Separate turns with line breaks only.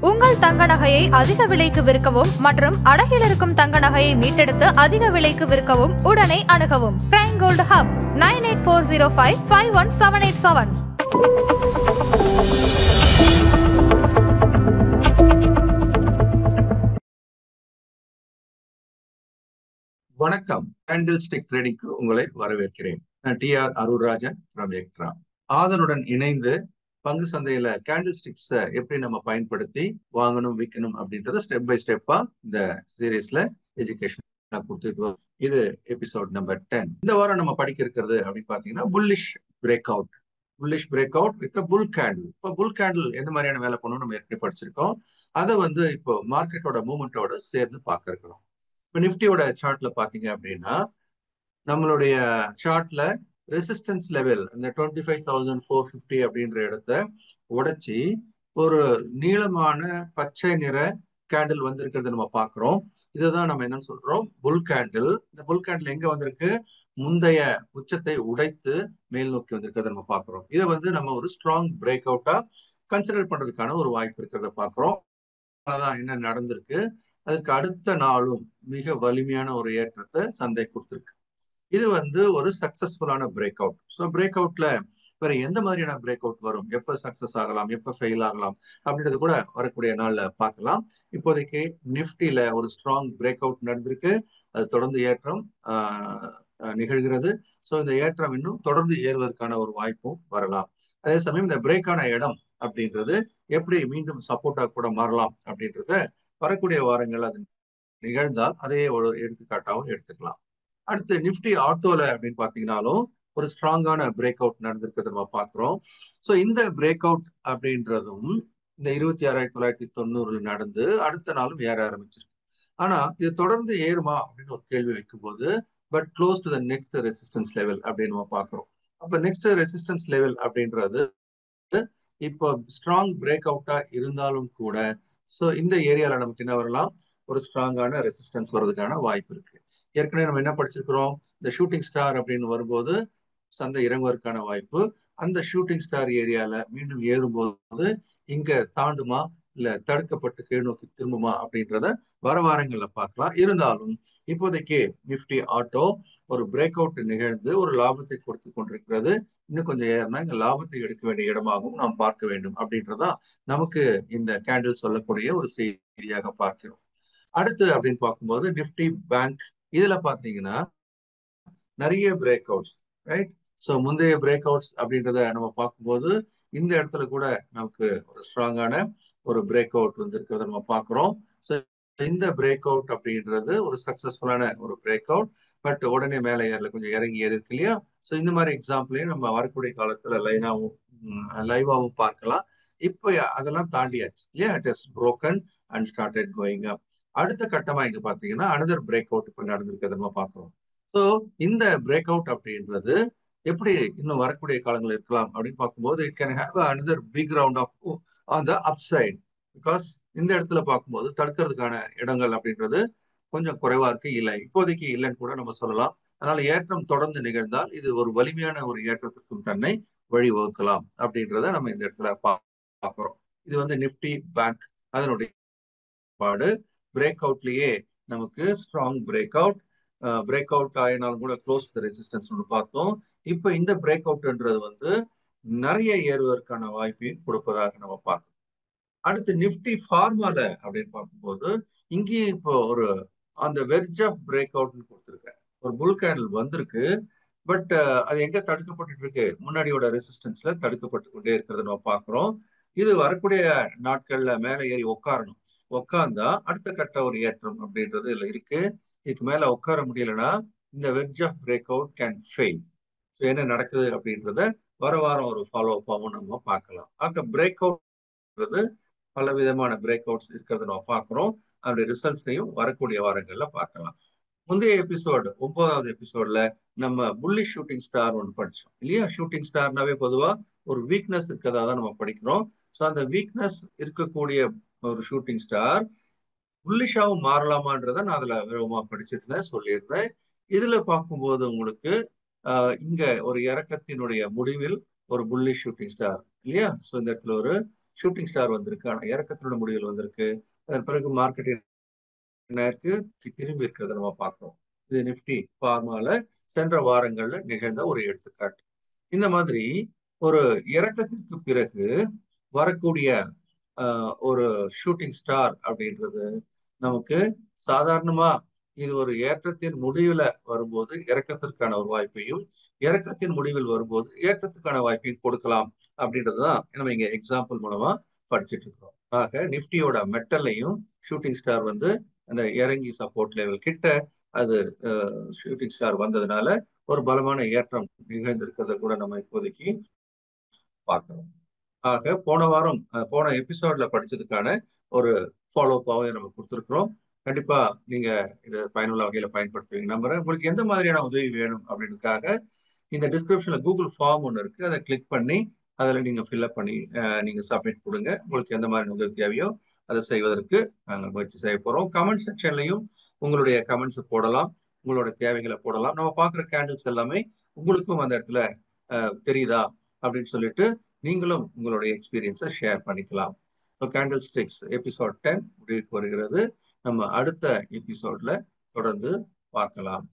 உங்கள் தங்க நகையை அதிக விலைக்கு விற்கவும் மற்றும் அடகில் இருக்கும் தங்க நகையை மீட்டெடுத்து அதிக விலைக்கு விற்கவும் உடனே அணுகவும். Prime gold hub 9840551787.
வணக்கம். கேண்டில் ஸ்டிக் ட்ரேடிங்க்கு உங்களை வரவேற்கிறேன். நான் TR அருள்ராஜன் from எக்ட்ரா. ஆதனுடன் இணைந்து பங்கு சந்தையில கேண்டில் ஸ்டிக்ஸை எப்படி நம்ம பயன்படுத்தி வாங்கணும் விற்கணும் அப்படின்றத ஸ்டெப் பை ஸ்டெப்பா இந்த சீரீஸ்ல எஜுகேஷன் கொடுத்துட்டு வரோம். இது எபிசோட் நம்பர் 10. இந்த வாரம் நம்ம படிக்க இருக்கிறது அப்படின்னு பாத்தீங்கன்னா bullish breakout with bull candle. இப்போ புல் கேண்டில் எந்த மாதிரியான வேலை பண்ணணும் நம்ம ஏற்கனவே படிச்சிருக்கோம். அதை இப்போ மார்க்கெட்டோட மூவ்மெண்டோட சேர்ந்து பார்க்க இருக்கிறோம். இப்போ நிஃப்டியோட சார்ட்ல பாத்தீங்க அப்படின்னா நம்மளுடைய சார்ட்ல ரெசிஸ்டன்ஸ் லெவல் இந்த 25,450 அப்படின்ற இடத்த உடைச்சி ஒரு நீளமான பச்சை நிற கேண்டில் வந்திருக்கிறத நம்ம பார்க்கிறோம். இதுதான் நம்ம என்னன்னு சொல்றோம், புல் கேண்டில். இந்த புல் கேண்டில் எங்க வந்திருக்கு, முந்தைய உச்சத்தை உடைத்து மேல் நோக்கி வந்திருக்கிறத நம்ம பார்க்கிறோம். இதை நம்ம ஒரு ஸ்ட்ராங் பிரேக் அவுட்டா கன்சிடர் பண்றதுக்கான ஒரு வாய்ப்பு இருக்கிறத பார்க்கிறோம். அதான் என்ன நடந்திருக்கு. அதுக்கு அடுத்த நாளும் மிக வலிமையான ஒரு ஏற்றத்தை சந்தை கொடுத்திருக்கு. இது ஒரு சக்சஸ்ஃபுல்லான பிரேக் அவுட். ஸோ பிரேக் அவுட்ல வேற எந்த மாதிரியான பிரேக் அவுட் வரும், எப்ப சக்சஸ் ஆகலாம், எப்ப ஃபெயில் ஆகலாம் அப்படின்றது கூட வரக்கூடிய நாள்ல பார்க்கலாம். இப்போதைக்கு நிஃப்டில ஒரு ஸ்ட்ராங் பிரேக் அவுட் நடந்திருக்கு. அது தொடர்ந்து ஏற்றம் நிகழ்கிறது. ஸோ இந்த ஏற்றம் இன்னும் தொடர்ந்து ஏறுவதற்கான ஒரு வாய்ப்பும் வரலாம். அதே சமயம் இந்த பிரேக்கான இடம் அப்படின்றது எப்படி மீண்டும் சப்போர்ட்டா கூட மாறலாம் அப்படின்றத வரக்கூடிய வாரங்கள் அது நிகழ்ந்தால் அதையே ஒரு எடுத்துக்காட்டாகவும் எடுத்துக்கலாம். அடுத்து நிஃப்டி ஆட்டோல அப்படின்னு பாத்தீங்கன்னாலும் ஒரு ஸ்ட்ராங்கான பிரேக் அவுட் நடந்திருக்கிறது நம்ம பாக்குறோம். ஸோ இந்த பிரேக் அவுட் அப்படின்றதும் இந்த 26,990 நடந்து அடுத்த நாளும் ஏற ஆரம்பிச்சிருக்கு. ஆனா இது தொடர்ந்து ஏறுமா அப்படின்னு ஒரு கேள்வி வைக்கும்போது but close to the next resistance level அப்படின்னு நம்ம பாக்குறோம். அப்ப நெக்ஸ்ட் ரெசிஸ்டன்ஸ் லெவல் அப்படின்றது இப்போ ஸ்ட்ராங் பிரேக் அவுட்டா இருந்தாலும் கூட ஸோ இந்த ஏரியால நமக்கு என்ன வரலாம், ஒரு ஸ்ட்ராங்கான ரெசிஸ்டன்ஸ் வர்றதுக்கான வாய்ப்பு இருக்கு. ஏற்கனவே நம்ம என்ன படிச்சிருக்கிறோம், இந்த ஷூட்டிங் ஸ்டார் அப்படின்னு வரும்போது சந்தை இறங்குவதற்கான வாய்ப்பு. அந்த ஷூட்டிங் ஸ்டார் ஏரியால மீண்டும் ஏறும்போது இங்க தாண்டுமா இல்ல தடுக்கப்பட்டு கீழ் நோக்கி திரும்புமா அப்படின்றத வர வாரங்கள்ல பார்க்கலாம். இருந்தாலும் இப்போதைக்கு நிஃப்டி ஆட்டோ ஒரு பிரேக் அவுட் நிகழ்ந்து ஒரு லாபத்தை கொடுத்து கொண்டிருக்கிறது. இன்னும் கொஞ்சம் ஏறினா இங்க லாபத்தை எடுக்க வேண்டிய இடமாகவும் நாம் பார்க்க வேண்டும் அப்படின்றதா நமக்கு இந்த கேண்டில் சொல்லக்கூடிய ஒரு செய்தியாக பார்க்கிறோம். அடுத்து அப்படின்னு பார்க்கும்போது நிஃப்டி பேங்க், இதுல பாத்தீங்கன்னா நிறைய பிரேக் அவுட்ஸ், ரைட்? ஸோ முந்தைய பிரேக் அவுட்ஸ் அப்படின்றத நம்ம பார்க்கும்போது இந்த இடத்துல கூட நமக்கு ஒரு ஸ்ட்ராங்கான ஒரு பிரேக் அவுட் இருக்கிறத நம்ம பார்க்கிறோம். ஸோ இந்த பிரேக் அவுட் அப்படின்றது ஒரு சக்சஸ்ஃபுல்லான ஒரு பிரேக் அவுட். பட் உடனே மேலே ஏறல, கொஞ்சம் இறங்கி ஏறி இருக்கு இல்லையா? ஸோ இந்த மாதிரி எக்ஸாம்பிளையும் நம்ம வரக்கூடிய காலத்துல லைவாவும் பார்க்கலாம். இப்போ அதெல்லாம் தாண்டியாச்சு இல்லையா? It is broken and started going up. அடுத்த கட்டமா இங்க பாத்தீங்கன்னா அனதர் பிரேக் அவுட் இப்ப நடந்திருக்கிறத நம்ம பார்க்கிறோம். ஸோ இந்த பிரேக் அவுட் அப்படின்றது எப்படி இன்னும் வரக்கூடிய காலங்கள் இருக்கலாம் அப்படின்னு பார்க்கும்போது it can have another big round of on the upside. Because இந்த இடத்துல பார்க்கும்போது தடுக்கிறதுக்கான இடங்கள் அப்படின்றது கொஞ்சம் குறைவா இருக்கு, இல்லை இப்போதைக்கு இல்லைன்னு கூட நம்ம சொல்லலாம். அதனால ஏற்றம் தொடர்ந்து நிகழ்ந்தால் இது ஒரு வலிமையான ஒரு ஏற்றத்திற்கும் தன்னை வழிவகுக்கலாம் அப்படின்றத நம்ம இந்த இடத்துல பார்க்கிறோம். இது நிப்டி பேங்க் அதனுடைய பாடு. பிரேக் அவுட்லயே நமக்கு ஸ்ட்ராங் பிரேக் அவுட் ஆயினாலும் கூட க்ளோஸ் டு ரெசிஸ்டன்ஸ் பார்த்தோம். இப்ப இந்த பிரேக் அவுட்ன்றது நிறைய ஏறுவதற்கான வாய்ப்பையும் கொடுப்பதாக நம்ம பார்க்கணும். அடுத்து நிப்டி ஃபார்மால அப்படின்னு பார்க்கும்போது இங்கேயும் இப்போ ஒரு அந்த வெர்ஜ் ஆஃப் பிரேக் அவுட்னு கொடுத்துருக்கேன். ஒரு புல் கேண்டில் வந்திருக்கு. பட் அது எங்க தடுக்கப்பட்டு இருக்கு, முன்னாடியோட ரெசிஸ்டன்ஸ்ல தடுக்கப்பட்டு கொண்டே இருக்கிறத நம்ம பார்க்கிறோம். இது வரக்கூடிய நாட்கள்ல மேல ஏறி உட்கார்ந்தா அடுத்த கட்ட ஒரு ஏற்றம் அப்படின்றது இதுல இருக்கு. இதுக்கு மேல உட்கார முடியலன்னா இந்த wedge of breakout can fail. என்ன நடக்குது அப்படின்றத வர வாரம் ஒரு ஃபாலோ அப்பாவும் நம்ம பார்க்கலாம். ஆக பிரேக் அவுட்ன்றது பல விதமான பிரேக் அவுட்ஸ் இருக்கிறத நம்ம பார்க்கிறோம். அதோடைய ரிசல்ட்ஸையும் வரக்கூடிய வாரங்கள்ல பார்க்கலாம். முந்தைய எபிசோடு 9வது எபிசோட்ல நம்ம புல்லிஷ் ஷூட்டிங் ஸ்டார் ஒன்று படிச்சோம் இல்லையா? ஷூட்டிங் ஸ்டார்னாவே பொதுவா ஒரு வீக்னஸ் இருக்கிறதா தான் நம்ம படிக்கிறோம். ஸோ அந்த வீக்னஸ் இருக்கக்கூடிய ஒரு ஷூட்டிங் ஸ்டார் புல்லிஷாவும் மாறலாமான்றத நான் அதுல விவரமா படிச்சிருந்தேன், சொல்லியிருந்தேன். இதுல பார்க்கும்போது உங்களுக்கு இங்க ஒரு இறக்கத்தினுடைய முடிவில் ஒரு புல்லிஷ் ஷூட்டிங் ஸ்டார் இல்லையா? ஸோ இந்த இடத்துல ஒரு ஷூட்டிங் ஸ்டார் வந்திருக்கு, ஆனா இறக்கத்தினோட முடிவில் வந்திருக்கு. அதன் பிறகு மார்க்கெட்டிங் திரும்பி இருக்கிறத நம்ம பார்க்கிறோம். இது நிப்டி ஃபார்மால சென்ற வாரங்கள்ல நிகழ்ந்த ஒரு எடுத்துக்காட்டு. இந்த மாதிரி ஒரு இறக்கத்திற்கு பிறகு வரக்கூடிய ஒரு ஷூட்டிங் ஸ்டார் அப்படின்றது நமக்கு சாதாரணமா இது ஒரு ஏற்றத்தின் முடிவுல வரும்போது இறக்கத்திற்கான ஒரு வாய்ப்பையும், இறக்கத்தின் முடிவில் வரும்போது ஏற்றத்துக்கான வாய்ப்பையும் கொடுக்கலாம் அப்படின்றதுதான் நம்ம இங்க எக்ஸாம்பிள் மூலமா படிச்சுட்டு இருக்கிறோம். ஆக நிப்டியோட மெட்டல்லையும் ஷூட்டிங் ஸ்டார் வந்து அந்த இறங்கி சப்போர்ட் லெவல் கிட்ட அது ஷூட்டிங் ஸ்டார் வந்ததுனால ஒரு பலமான ஏற்றம் நிகழ்ந்திருக்கிறத கூட நம்ம இப்போதைக்கு பார்க்கிறோம். ஆக போன வாரம் போன எபிசோட்ல படிச்சதுக்கான ஒரு ஃபாலோ அப்பாவே நம்ம கொடுத்துருக்குறோம். கண்டிப்பா நீங்க இதை பயனுள்ள வகையில பயன்படுத்துவீங்க நம்புறேன். உங்களுக்கு எந்த மாதிரியான உதவி வேணும் அப்படின்றதுக்காக இந்த டிஸ்கிரிப்ஷன்ல கூகுள் ஃபார்ம் ஒன்று இருக்கு. அதை கிளிக் பண்ணி அதில் நீங்க ஃபில்அப் பண்ணி நீங்க சப்மிட் கொடுங்க. உங்களுக்கு எந்த மாதிரி உதவி தேவையோ அதை செய்வதற்கு நாங்கள் முயற்சி செய்ய போறோம். கமெண்ட் செக்ஷன்லையும் உங்களுடைய கமெண்ட்ஸ் போடலாம், உங்களோட தேவைகளை போடலாம். நம்ம பார்க்குற கேண்டில்ஸ் எல்லாமே உங்களுக்கும் அந்த இடத்துல தெரியுதா அப்படின்னு சொல்லிட்டு நீங்களும் உங்களுடைய எக்ஸ்பீரியன்ஸை ஷேர் பண்ணிக்கலாம். ஸோ கேண்டில் ஸ்டிக்ஸ் எபிசோட் 10 முடிவுக்கு வருகிறது. நம்ம அடுத்த எபிசோட்ல தொடர்ந்து பார்க்கலாம்.